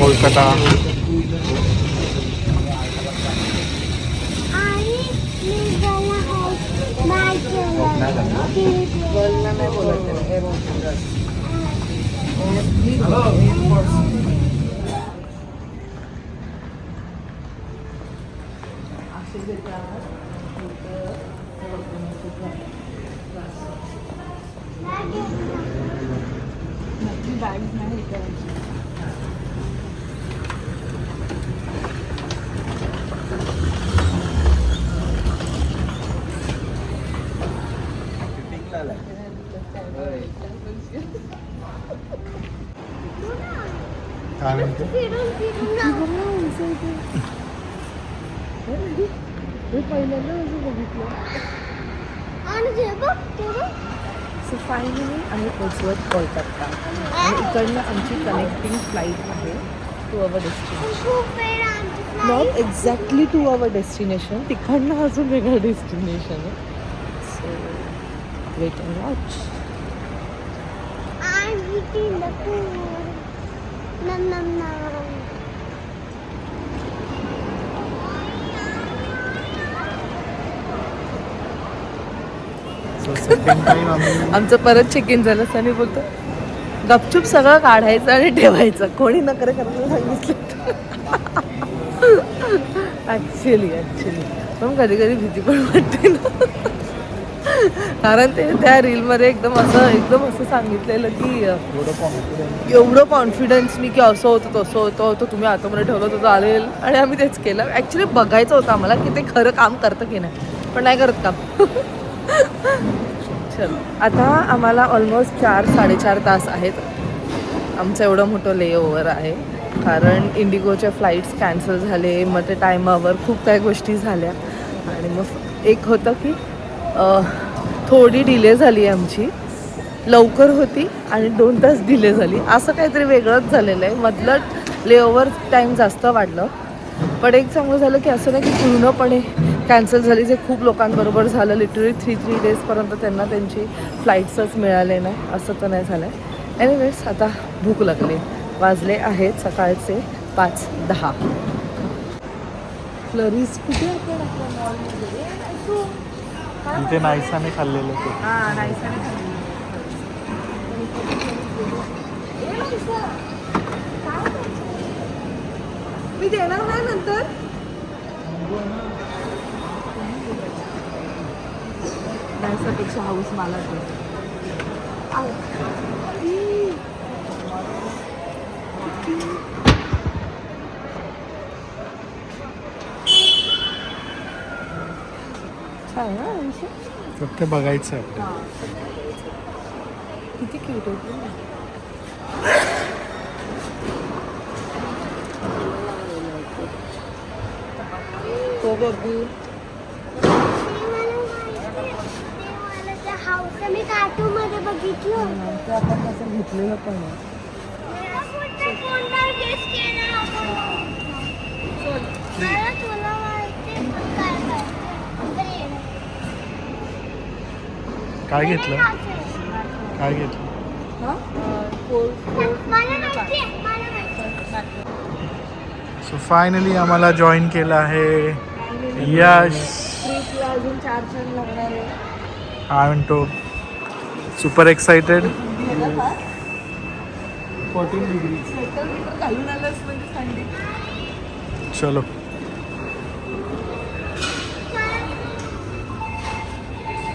कोलकाता. काय म्हणते? So finally आम्ही पोचवत कोलकाता आणि इकडनं आमची कनेक्टिंग फ्लाईट आहे to our destination. Not exactly to our destination, तिकडनं अजून वेगळं डेस्टिनेशन आहे. So wait and watch. आमचं परत चेक इन झालं. सनी बोलतो गपचूप सगळं काढायचं आणि ठेवायचं, कोणी नखरे करायला सांगितलं. ॲक्च्युली पण कधी कधी भीती पण वाटते ना, कारण ते त्या रीलमध्ये एकदम असं सांगितलेलं की एवढं कॉन्फिडन्सनी की असं होतं तसं होतं, तुम्ही आतमध्ये ठेवलं तर चालेल. आणि आम्ही तेच केलं. ॲक्च्युली बघायचं होतं आम्हाला की ते खरं काम करतं की नाही, पण नाही करत काम. चलो आता आम्हाला ऑलमोस्ट 4-4.5 तास आहेत. आमचं एवढं मोठं लेओव्हर आहे कारण इंडिगोच्या फ्लाईट्स कॅन्सल झाले, मग ते टायमावर खूप काही गोष्टी झाल्या. आणि मग एक होतं की थोडी डिले झाली आमची, लवकर होती आणि 2 तास डिले झाली. असं काहीतरी वेगळंच झालेलं आहे. मधलं लेओव्हर टाईम जास्त वाढलं. पण एक चांगलं झालं की असं नाही की पूर्णपणे कॅन्सल झाली, जे खूप लोकांबरोबर झालं. लिटरली 3 डेजपर्यंत त्यांना त्यांची फ्लाईट्सच मिळाले नाही, असं तर नाही झालं आहे. एनिवेज आता भूक लागली. वाजले आहेत सकाळचे 5:10. फ्लरीज कुठे आपण आपल्या मॉलमध्ये इथे नाईसाने खाल्लेलं ते. हां नाईसाने खाल्लेलं. मी देणार नाही नंतर. नाईसापेक्षा हाऊस मला फक्त बघायचं आपल्याला. किती क्यूट होती. हो बघू. मी कार्टून मध्ये बघितलं ते आपण कसं घेतलेलं पण आहे. काय घेतलं? काय घेतलं? सो फायनली आम्हाला जॉईन केलं आहे यश. अजून 4 क्षण लागणार आहे. आय म्हणतो सुपर एक्साइटेड. 14 डिग्री. घालून आलंच म्हणजे थंडी. चलो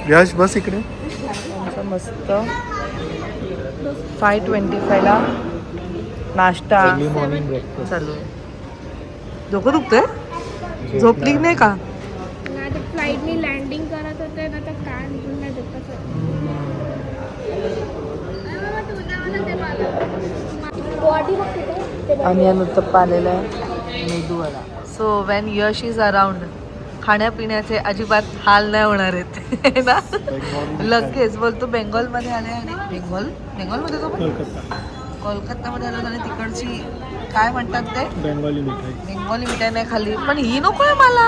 यश बस इकडे. आमचं मस्त 5:25ला नाश्ता अर्ली मॉर्निंग ब्रेकफास्ट चालू आहे. डोकं दुखतंय? झोपली नाही का? फ्लाईटनी लँडिंग करत होते ना, तर काय निघून नाही दुखत. आणि उत्तप्पा आलेला आहे medu vada. So when Yash is around खाण्यापिण्याचे अजिबात हाल नाही होणार आहेत ना. लगेच बोलतो बेंगॉलमध्ये आले आणि बेंगॉलमध्ये तो कोलकातामध्ये आलो आणि तिकडची काय म्हणतात ते बेंगॉली मिठाई. बेंगॉली मिठाई नाही खाल्ली, पण ही नको आहे मला.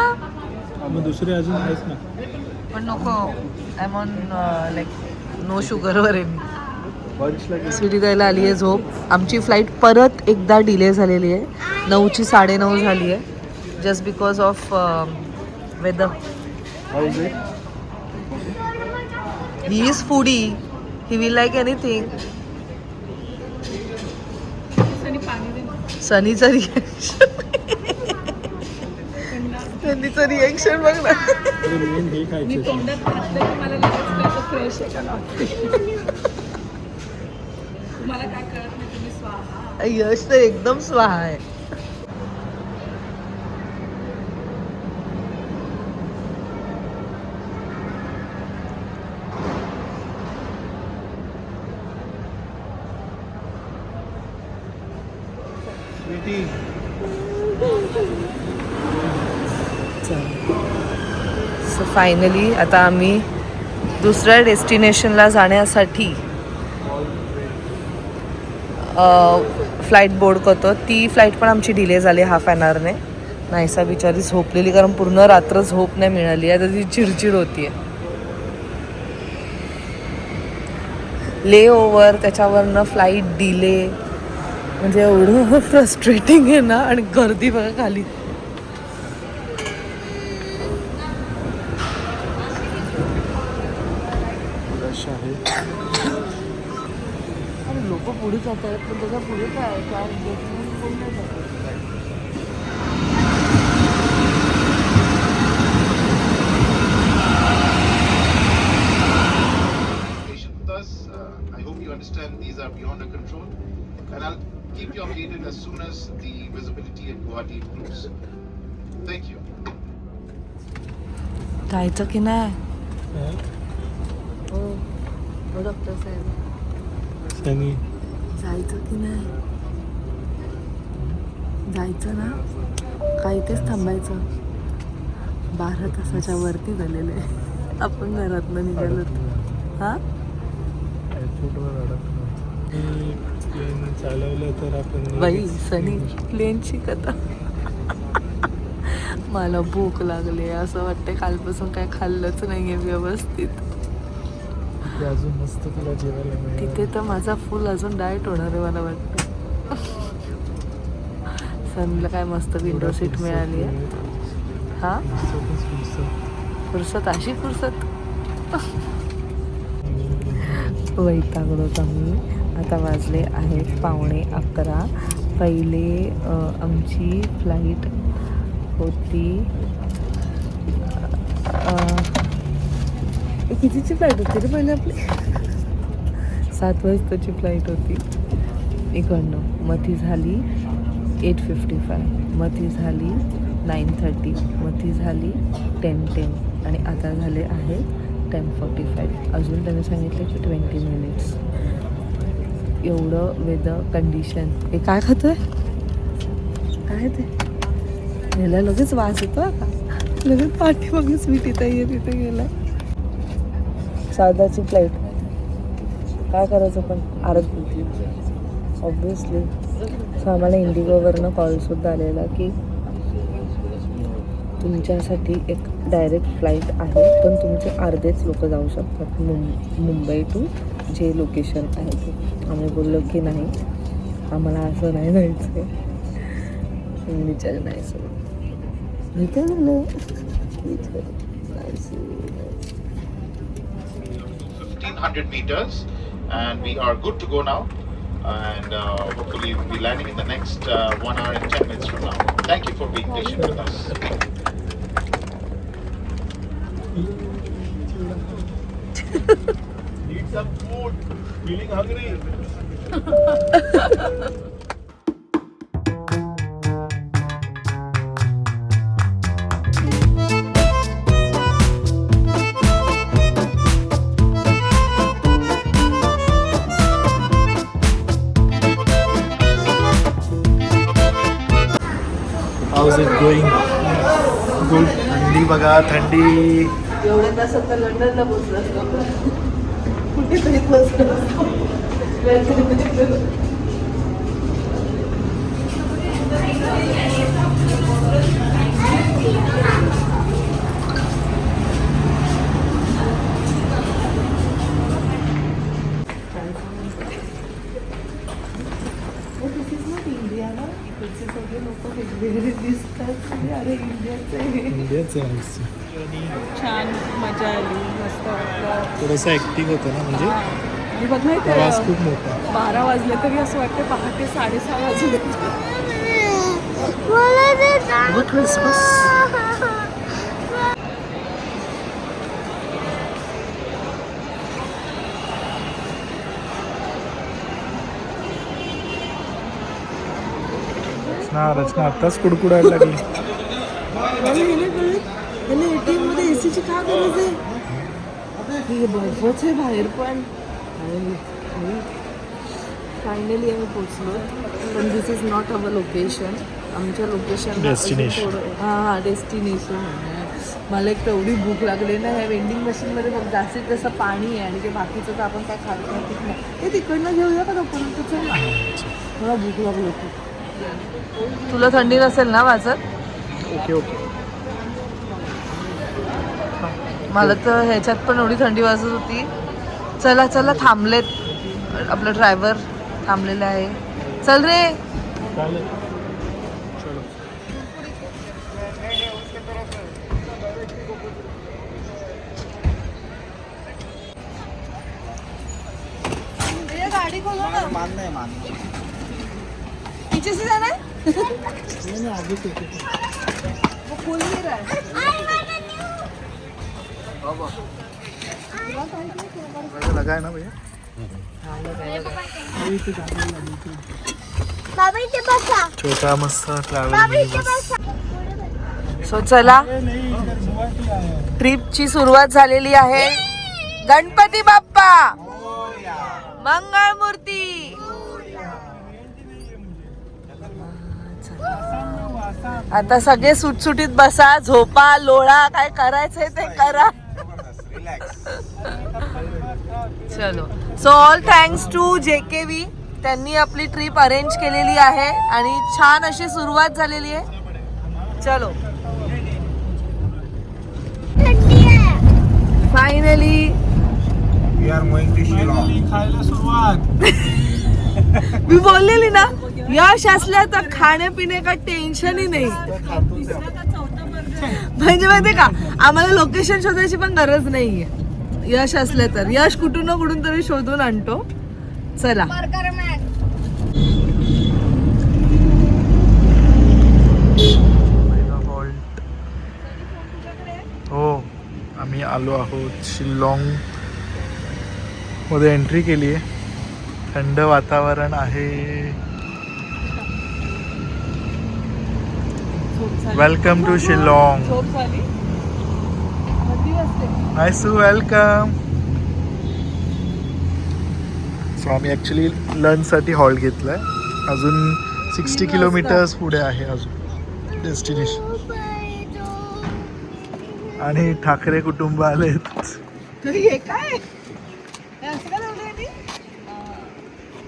मग दुसरी अजून आहेच ना. पण नको. I am on like no शुगरवर आहे मी. स्वीटी ताईला आली आहे झोप. आमची फ्लाईट परत एकदा डिले झालेली आहे. 9ची 9:30 झाली आहे. Just because of weather. He is foodie. He will like anything. सनीचं रिएक्शन. सनीचं रिएक्शन बघ ना. यश तर एकदम स्वाहा आहे. सो फायनली आता आम्ही दुसऱ्या डेस्टिनेशनला जाण्यासाठी फ्लाईट बोर्ड करतो. ती फ्लाईट पण आमची डिले झाली हाफ ॲन आवरने. नाहीसा बिचारी झोपलेली, कारण पूर्ण रात्र झोप नाही मिळाली आहे. तर ती चिडचिड होती आहे. ले ओव्हर, त्याच्यावरनं फ्लाईट डिले, म्हणजे एवढं फ्रस्ट्रेटिंग आहे ना. आणि गर्दी बघा खाली. लोक पुढे जात आहेत, पण त्याच्या पुढे काय I hope you understand these are beyond our control, and I'll keep you updated as soon as the visibility at Guwahati improves. Thank you. जायचं की नाही? हो डॉक्टर साहेब, जायचं की नाही? जायचं ना? काय तेच थांबायचं. 12 तासाच्या वरती झालेलं आहे. आपण घरातनं निघालो. हा चालवलं तर आपण बाई सनी प्लेनची कथा. मला भूक लागली. असं वाटतं कालपासून काय खाल्लंच नाहीये व्यवस्थित. अजून मस्त तुला जेवायला मिळेल. तिथे तर माझा फुल अजून डाएट होणार आहे मला वाटतं. सनीला काय मस्त विंडो सीट मिळाली आहे. हा फुरसत, अशी फुरसत. वैतागलोत आम्ही. आता वाजले आहेत 11:15. पहिले आमची फ्लाईट होती कितीची फ्लाईट होती रे पहिले आपली? 7 वाजताची फ्लाईट होती इकडनं. मग ती झाली 8:55. मग ती झाली 9:30. मग ती झाली 10:10. आणि आता झाले आहे 10:45. अजून त्यांनी सांगितलं की 20 मिनिट्स. एवढं वेदर कंडिशन. हे काय खातोय? काय ते? ह्याला लगेच वास येतो का? लगेच पाठीमागे स्वीटी ताई आहे तिथे गेला. साधाची फ्लाईट काय करायचं पण आरत ऑब्विसली. सो आम्हाला इंडिगोवरनं कॉलसुद्धा आलेला की तुमच्यासाठी एक डायरेक्ट फ्लाईट आहे, पण तुमचे अर्धेच लोक जाऊ शकतात मुंबई टू जे लोकेशन आहे ते. आम्ही बोललो की नाही, आम्हाला असं नाही जायचं आहे. विचार नाही सर विचार झालं 1500 meters, and we are good to go now, and hopefully we'll be landing in the next 1 hour and 10 minutes from now. Thank you for being patient with us. Need some food. Feeling hungry. How's it going? Good. थंडी बघा, थंडी. एवढ्या तासात तर लंडनला पोचलं असतं. कुठेतरी पोचलं असतं. वेगळंच आहे आयुष्य. छान मजा आली, मस्त वाटलं. थोडंसं ॲक्टिव्ह होतं ना, म्हणजे आणि बघ नाही प्रवास खूप मोठा. 12 वाजले तरी असं वाटतं पहाटे 6:30 वाजले. मला ते अगं क्रिसमस. रचना आत्ताच कुडकुडायला लागली. ATM मध्ये एसीची का गरज आहे? हे बर्फच आहे बाहेर पण. फायनली आम्ही पोचलो, पण दिस इज नॉट अवर लोकेशन. आमच्या लोकेशन Destination. हां डेस्टिनेशन. मला एक तेवढी भूक लागली ना, ह्या वेंडिंग मशीनमध्ये बघ जास्तीत जास्त पाणी आहे आणि ते बाकीचं तर आपण काय खात नाही. ते तिकडनं घेऊया का आपण? चल ना, मला भूक लागली होती. तुला थंडी नसेल ना वाजत? Okay okay. मला तर ह्याच्यात पण एवढी थंडी वाजत होती. चला चला, थांबलेत आपलं ड्रायव्हर थांबलेलं आहे. चल रे. चालेल. चलो. गाडी खोलो ना. पीछे से जाना है? नहीं, आगे से वो खुल नहीं रहा है. लगा है ना भैया. बाबा इथे बसा. छोटा मस्त बाबा ट्रॅव्हल इथे बसा. सो चला, ट्रिपची सुरुवात झालेली आहे. गणपती बाप्पा मंगळमूर्ती. आता सगळे सुटसुटीत बसा, झोपा, लोळा, काय करायचंय ते करा. चलो. So all thanks to JKV, त्यांनी आपली ट्रिप अरेंज केलेली आहे आणि छान अशी सुरुवात झालेली आहे. चलो, थंडी आहे. Finally We are going to Shillong. खायला सुरुवात. मी बोललेली ना, यश असल्या तर खाण्यापिणे का टेन्शनही नाही. म्हणजे माहितीये का, आम्हाला लोकेशन शोधायची पण गरज नाहीये. यश असल्या तर यश कुठून ना कुठून तरी शोधून आणतो. चला. Burger man. हो, आम्ही आलो आहोत शिलाँग मध्ये. एंट्री केली आहे. थंड वातावरण आहे. Welcome to Shillong. Nice to welcome. So आम्ही ॲक्च्युली लंचसाठी हॉल्ट घेतला आहे. अजून 60 किलोमीटर्स पुढे आहे अजून डेस्टिनेशन. आणि ठाकरे कुटुंब आलेत. हे काय? हे असं का लावलंय यांनी?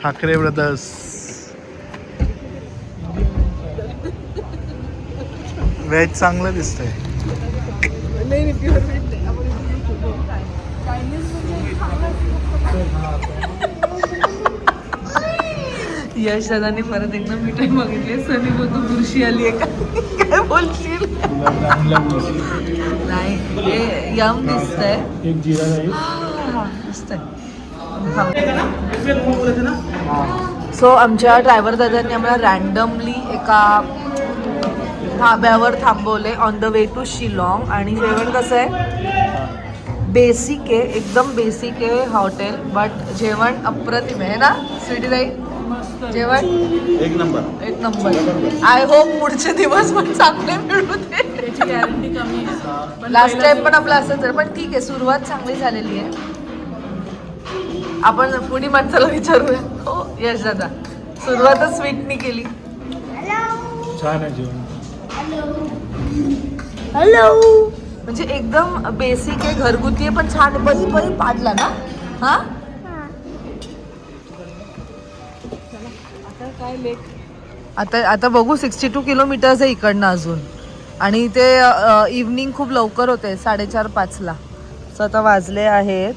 ठाकरे ब्रदर्स. व्हेज चांगलं दिसतंय. नाही, प्युअर व्हेज नाही. आपण इथे घेतो. काय? चायनीज म्हणजे यश दादांनी परत एकदा मिठाई मागितली. सनी बोलतो बुरशी आली आहे का? काय बोलशील? नाही, हे यम दिसतंय. एक जिरा राईस. सो आमच्या ड्रायव्हर दादांनी आम्हाला रँडमली एका ढाब्यावर थांबवले on the way to Shillong. आणि जेवण कसं आहे? बेसिक आहे, एकदम बेसिक आहे हॉटेल, बट जेवण अप्रतिम आहे ना स्वीटी ताई? जेवण एक नंबर. आय होप पुढचे दिवस पण चांगले मिळू दे. त्याची गॅरंटी कमी आहे. लास्ट टाइम पण आपलं असंच आहे, पण ठीक आहे, सुरुवात चांगली झालेली आहे. आपण पुढे माणसाला विचारूया. हो यश दादा, सुरुवातच स्वीटनी केली. छान आहे जेवण. हॅलो. म्हणजे एकदम बेसिक आहे, घरगुती आहे, पण छान आहे. बरी बरी पाडला ना. हा आता बघू. 62 किलोमीटर्स आहे इकडनं अजून. आणि ते इव्हनिंग खूप लवकर होते, 4:30-5ला. सो आता वाजले आहेत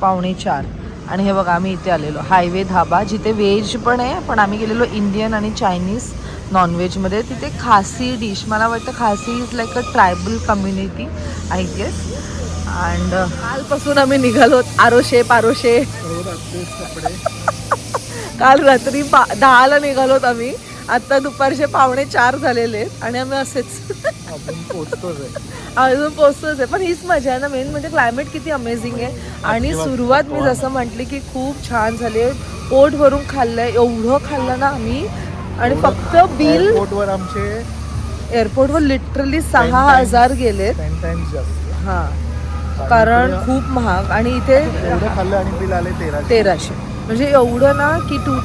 3:45. आणि हे बघा, आम्ही इथे आलेलो हायवे धाबा, जिथे व्हेज पण आहे, पण आम्ही गेलेलो इंडियन आणि चायनीज नॉनव्हेजमध्ये. तिथे खासी डिश, मला वाटतं Khasi is like a tribal community I guess. And कालपासून आम्ही निघालो आरोशे पारोशे. काल रात्री 10ला निघालोत आम्ही, आता दुपारचे 3:45 झालेले आहेत आणि आम्ही असेच आपण पोचतोच आहे. अजून पोचतोच आहे. पण हीच मजा आहे ना, मेन म्हणजे क्लायमेट किती अमेझिंग आहे. आणि सुरुवात मी जसं म्हटली की खूप छान झाली आहे. पोट भरून खाल्लंय, एवढं खाल्लं ना आम्ही. आणि फक्त बिल एअरपोर्टवर आमचे एअरपोर्टवर लिटरली 6,000 गेलेत. 10 टाइम्स जास्त. हां, कारण खूप महाग. आणि इथे एवढं खाल्लं आणि बिल आले 1300. म्हणजे एवढं ना की 3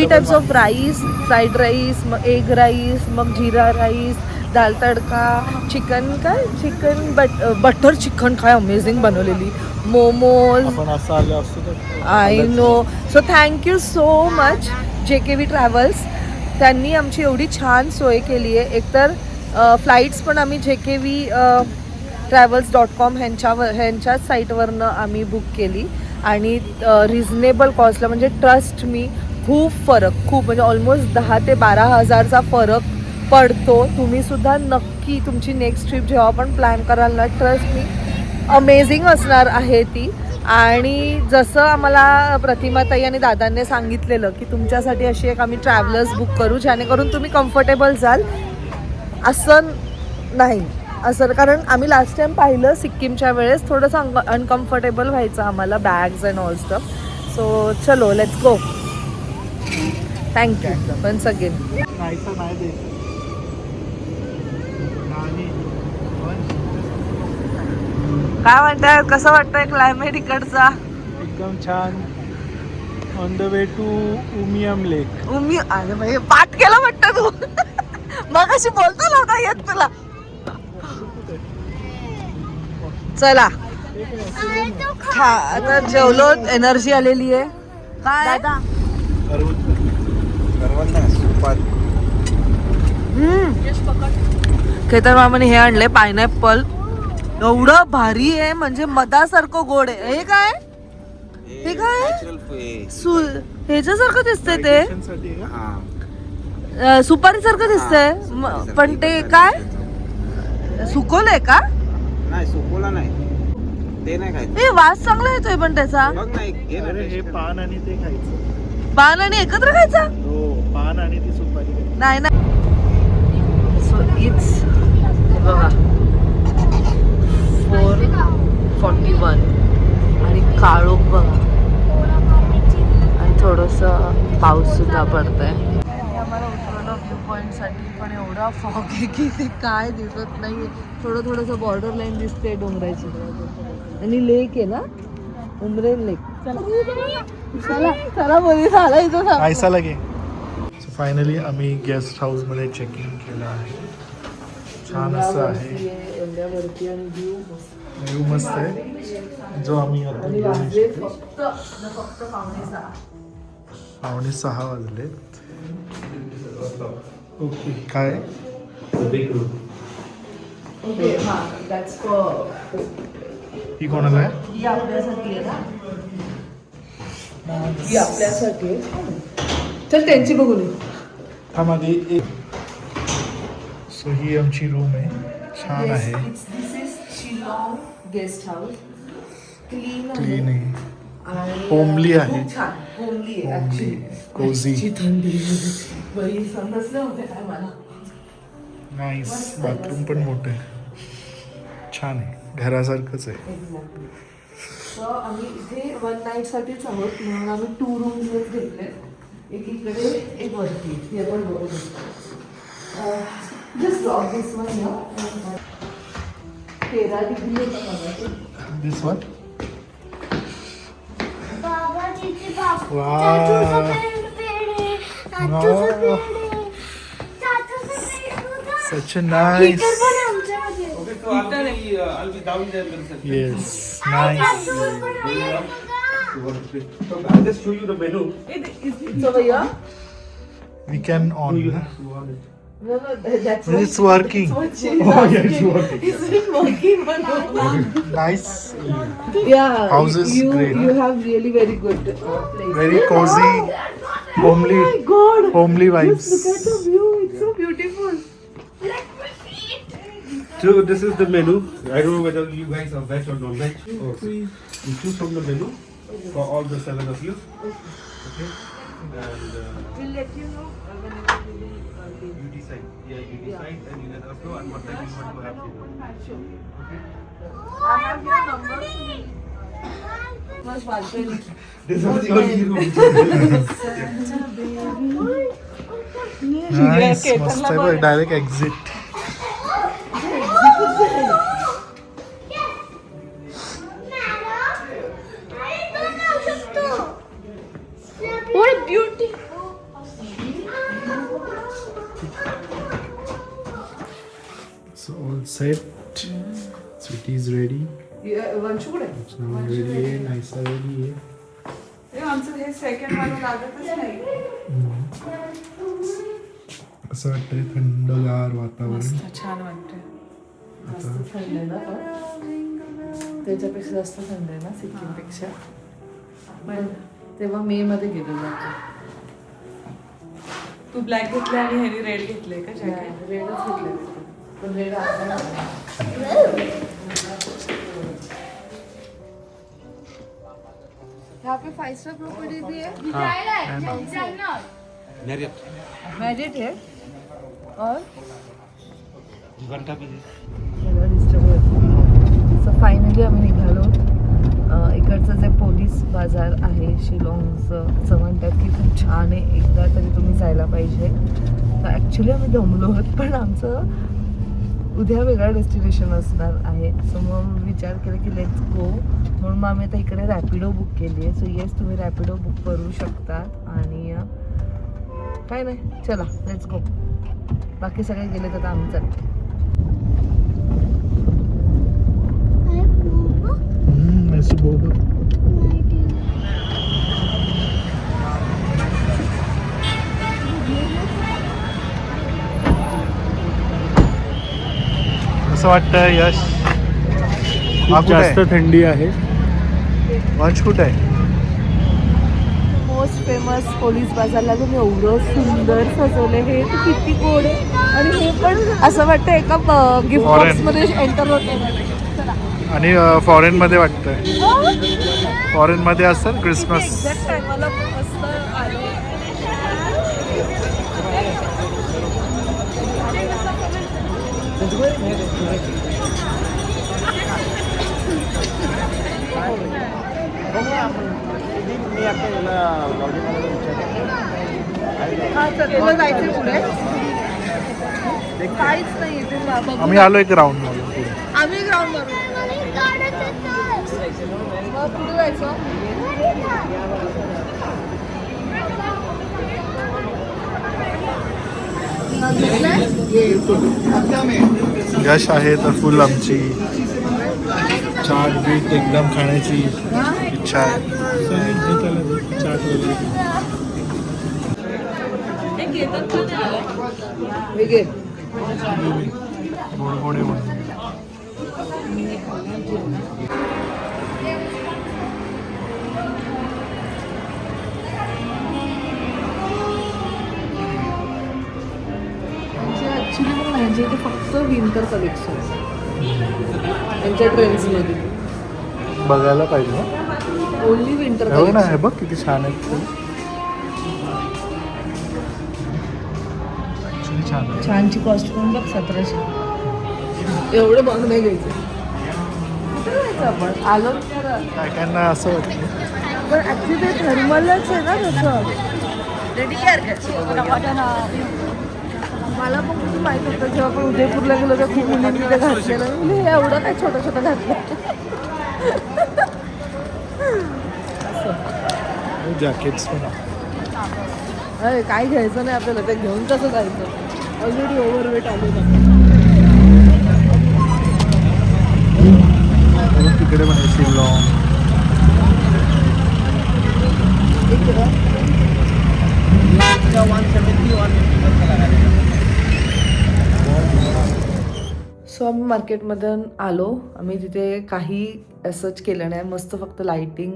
types of rice, fried rice, मग एग राईस, मग जिरा राईस, दाल तडका, चिकन बटर चिकन काय अमेझिंग बनवलेली, मोमोज. आपण असं आलो असतो तर I know. So thank you so much JKV travels. त्यांनी आमची एवढी छान सोय केली आहे. एकतर फ्लाईट्स पण आम्ही JKV travels.com ह्यांच्याच साईटवरनं आम्ही बुक केली आणि रिझनेबल कॉस्टला. म्हणजे ट्रस्ट मी खूप म्हणजे ऑलमोस्ट 10,000 ते 12,000चा फरक पडतो. तुम्हीसुद्धा नक्की तुमची नेक्स्ट ट्रिप जेव्हा पण प्लॅन कराल ना, ट्रस्ट मी अमेझिंग असणार आहे ती. आणि जसं आम्हाला प्रतिमाताई आणि दादांनी सांगितलेलं की तुमच्यासाठी अशी एक आम्ही ट्रॅव्हलर्स बुक करू जेणेकरून तुम्ही कम्फर्टेबल जाल. असं नाही असं, कारण आम्ही लास्ट टाइम पाहिलं सिक्कीमच्या वेळेस थोडंसं अनकम्फर्टेबल व्हायचं आम्हाला, bags and all stuff. So चलो let's go. Thank you once again. नाहीचं नाही द्यायचं. काय म्हणताय, कसं वाटतंय क्लायमेट इकडचा? एकदम छान. On the way to Umiam lake. अरे भाई पाठ केलं वाटतं तू. मग अशी बोलता नव्हता येत तुला. चला आता जेवलो, एनर्जी आलेली आहे. काय केतन मामाने हे आणले पायनॅपल. एवढं भारी आहे म्हणजे मधासारखं गोड आहे. हे काय हे काय ह्याच्यासारखं दिसतंय, ते सुपारी सारखं दिसतंय. पण ते काय सुकवलंय का? नाही सुकवला नाही, ते नाही खायचं. ए वास चांगला येतोय पण त्याचा. बघ नाही घे ना. हे पान आणि ते खायचं. पान आणि एकत्र खायचा? हो, पान आणि ती सुपारी. नाही ना. सो इट्स बघा 4:41 आणि काळोख बघा आणि थोडंसं पाऊस सुद्धा पडतंय. आम्हाला उतरवलं व्ह्यू पॉईंटसाठी, पण एवढा फॉग आहे की ते काय दिसत नाही. थोडंसं बॉर्डर लाईन दिसते डोंगराची. आणि लेक आहे ना, उमरेन लेक. चला बोली झाला इथं आयसा लगे. सो फायनली आम्ही गेस्ट हाऊसमध्ये चेक इन केलं आहे. छान असं आहे, एवढ्यावरती आणि व्ह्यू मस्त आहे. जो आम्ही आता फक्त 5:45 वाजले. ओके काय ओके हां दॅट्स फॉर ही कोणाला आहे? ही आपल्यासाठी आहे ना, ही आपल्यासाठी आहे. चल त्यांची बघून ये. हा मागे एक. सो ही आमची रूम आहे, छान आहे. This is Shillong guest house. Clean आहे, होमली आहे. छान होमली आहे होमली ॲक्च्युली. कोझी. थंडी बाई समजलं होते काय मला. नाईस. बाथरूम पण मोठं आहे, छान आहे, घरासारखंच आहे. एक्झॅक्टली. सो आम्ही इथे 1 नाईटसाठीच आहोत म्हणून आम्ही 2 रूम्स घेतले. एक इकडे एक वरती. हे पण बघू just drop this one here. 13 degree होता बघा. दिस वन. बाबा तिथे बाबा Wow. चाचूचं पेड आहे. चाचूचं पेड आहे. चाचूचं पेड बघा. सच नाईस. हीटर पण आहे आमच्यामध्ये. I'll be down there in a second. Yes, nice. चाचूवर पण आहे बघा. I'll just show you the menu. It's over here. We can on. No, that's It's working. what she Oh, yeah, it's working. Is it working or not? Nice. Yeah. House is you, great. You have really very good place. Very cozy. Homely God! Homely vibes. Look at the view. It's so beautiful. So this is the menu. I don't know whether you guys are veg or non-veg. Okay. You choose from the menu for all the 7 of you. Okay. And We'll let you know whenever we will you decide. Yeah, you decide and you let us know and what time you want to have dinner. I have your number. मस्त वाटतंय. This is the only room. Nice. मस्त आहे बघ. Direct exit. What beauty! So all set. Sweetie is ready. वंशू कुठे? Now ready आहे. नाईसा ready आहे. हे आमचं हे सेकंड मला लागतच नाही. असं वाटतंय थंडगार वातावरण. मस्त छान वाटतंय. जास्त थंड आहे ना पण? त्याच्यापेक्षा जास्त थंड आहे ना सिक्कीमपेक्षा. पण तेव्हा मे मध्ये गेलेलो आपण. तू ब्लॅक घेतले आणि ह्यानी रेड घेतले का जॅकेट? रेडच घेतले पण रेड आता यहाँ पे 5-star प्रॉपर्टी भी है. Marriott. मैरिट है और घंटा भी है. सो फायनली आम्ही निघालो. इकडचं जे पोलीस बाजार आहे शिलाँगचं असं म्हणतात की खूप छान आहे, एकदा तरी तुम्ही जायला पाहिजे. तर ॲक्च्युली आम्ही दमलो आहोत पण आमचं उद्या वेगळा डेस्टिनेशन असणार आहे. सो मग विचार केला की लेट्स गो. म्हणून मग आम्ही आता इकडे रॅपिडो बुक केली आहे. सो येस तुम्ही रॅपिडो बुक करू शकतात आणि काय नाही चला लेट्स गो. बाकी सगळे गेले तर आता आम्ही चालतो. ऐसे बोल. असं वाटतं यश हा खूप जास्त थंडी आहे. वंश कुठे आहे? मोस्ट फेमस पोलीस बाजारला पण एवढं सुंदर सजवले हे तर किती गोड आहे. आणि हे पण असं वाटतं एका गिफ्ट Foreign. बॉक्समध्ये एंटर होते. आणि फॉरेन मध्ये वाटतंय. फॉरेन मध्ये असतं क्रिसमस. एक्झॅक्ट टायमाला मस्त आलो. मी आता याला लॉजिंगमध्ये विचारलं. हा चल जायचं पुढे. काहीच नाही इथे बघू. आम्ही आलो एक राऊंड मारून पुढे. आम्ही ग्राउंड मारू. मग पुढे जायचं. यश आहे तर फुल आमची चाट बीट एकदम खाण्याची इच्छा आहे. चाट वगैरे हे घे. गोड गोडे म्हणून. ॲक्च्युली पण माझ्या इथे फक्त विंटर कलेक्शन त्यांच्या ट्रेंड्समध्ये. बघायला पाहिजे ना. ओनली विंटर हो ना. कलेक्शन. हे बघ किती छान आहेत ते. Actually छान आहे. छानची कॉस्ट पण बघ 1700. एवढं बघ नाही घ्यायचं. कुठे जायचं आपण आलो तर. काय काय ना असं वाटलं. पण ॲक्च्युली ते थर्मलच आहे ना तसं. रेडी मला पण खूप माहीत होतं जेव्हा आपण उदयपूरला गेलो तर खूप मुलींनी ते घातलेलं. मी एवढं काय छोटं छोटं घातलं. जॅकेट्स पण अरे काय घ्यायचं नाही आपल्याला, ते घेऊन कसं जायचं. ऑलरेडी ओव्हरवेट आलो ना. तिकडे पण शिलाँग. सो आम्ही मार्केटमधून आलो. आम्ही तिथे काही असंच केलं नाही, मस्त फक्त लाईटिंग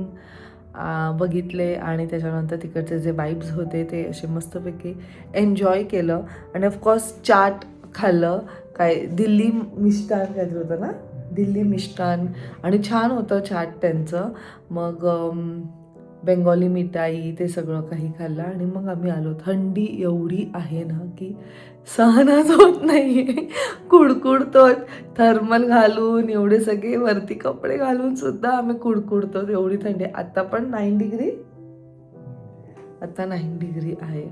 बघितले आणि त्याच्यानंतर तिकडचे जे वाईब्स होते ते असे मस्तपैकी एन्जॉय केलं. आणि ऑफकोर्स चाट खाल्लं, काय दिल्ली मिष्टान काहीतरी होतं ना, दिल्ली मिष्टान, आणि छान होतं चाट त्यांचं. मग बेंगॉली मिठाई ते सगळं काही खाल्लं आणि मग आम्ही आलो. थंडी एवढी आहे ना की सहनच होत नाही, कुडकुडतो. थर्मल घालून एवढे सगळे वरती कपडे घालून सुद्धा आम्ही कुडकुडतो, एवढी थंडी. आता पण 9 डिग्री, आता 9 डिग्री आहे.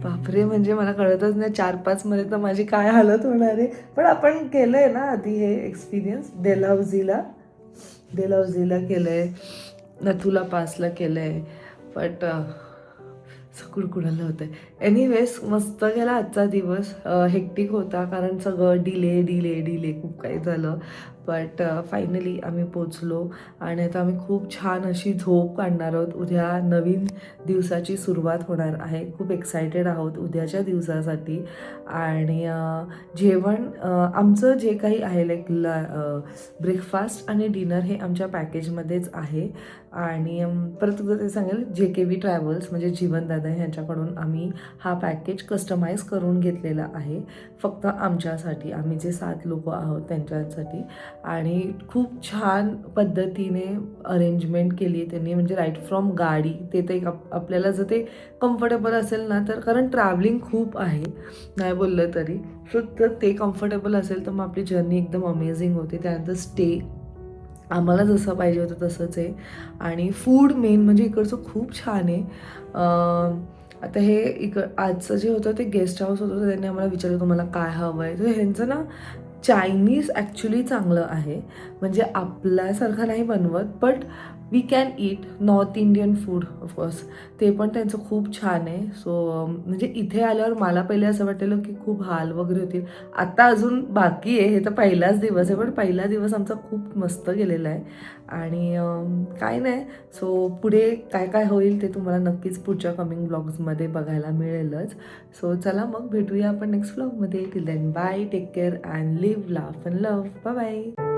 बापरे, म्हणजे मला कळतच नाही 4-5 मध्ये तर माझी काय हालत होणार आहे. पण आपण केलं आहे ना आधी हे एक्सपिरियन्स, डेलहाऊसीला केलं आहे, नथुला पासला केलं आहे, बट कुडकुडालं होतं. एनिवेज मस्त गेला आजचा दिवस. हेक्टिक होता कारण सगळं डिले खूप काही झालं, बट फायनली आम्ही पोचलो आणि आता आम्ही खूप छान अशी झोप काढणार आहोत. उद्या नवीन दिवसाची सुरुवात होणार आहे. खूप एक्सायटेड आहोत उद्याच्या दिवसासाठी. आणि जेवण आमचं जे काही आहे लाईक ब्रेकफास्ट आणि डिनर हे आमच्या पॅकेजमध्येच आहे. आणि परत तुझं ते सांगेल, JKV ट्रॅव्हल्स म्हणजे जीवनदादा ह्यांच्याकडून आम्ही हा पॅकेज कस्टमाइज करून घेतलेला आहे फक्त आमच्यासाठी, आम्ही जे 7 लोक आहोत त्यांच्यासाठी. आणि खूप छान पद्धतीने अरेंजमेंट केली आहे त्यांनी, म्हणजे राईट फ्रॉम गाडी ते तर आपल्याला जर ते कम्फर्टेबल असेल ना, तर कारण ट्रॅव्हलिंग खूप आहे नाही बोललं तरी, सो तर ते कम्फर्टेबल असेल तर मग आपली जर्नी एकदम अमेझिंग होते. त्यानंतर स्टे आम्हाला जसं पाहिजे होतं तसंच आहे. आणि फूड मेन म्हणजे इकडचं खूप छान आहे. आता हे आजचं जे होतं ते गेस्ट हाऊस होतं, तर त्यांनी आम्हाला विचारलं तुम्हाला काय हवं आहे. तर ह्यांचं ना चायनीज ॲक्च्युली चांगलं आहे, म्हणजे आपल्यासारखं नाही बनवत, but we can eat North Indian food of course, ते पण त्यांचं खूप छान आहे. सो म्हणजे इथे आल्यावर मला पहिले असं वाटलेलं की खूप हाल वगैरे होतील. आता अजून बाकी आहे, हे तर पहिलाच दिवस आहे, पण पहिला दिवस आमचा खूप मस्त गेलेला आहे. आणि काय नाही, सो पुढे काय काय होईल ते तुम्हाला नक्कीच पुढच्या कमिंग ब्लॉग्समध्ये बघायला मिळेलच. सो चला मग भेटूया आपण नेक्स्ट ब्लॉगमध्ये. Till then bye, take care and live, laugh and love. Bye bye.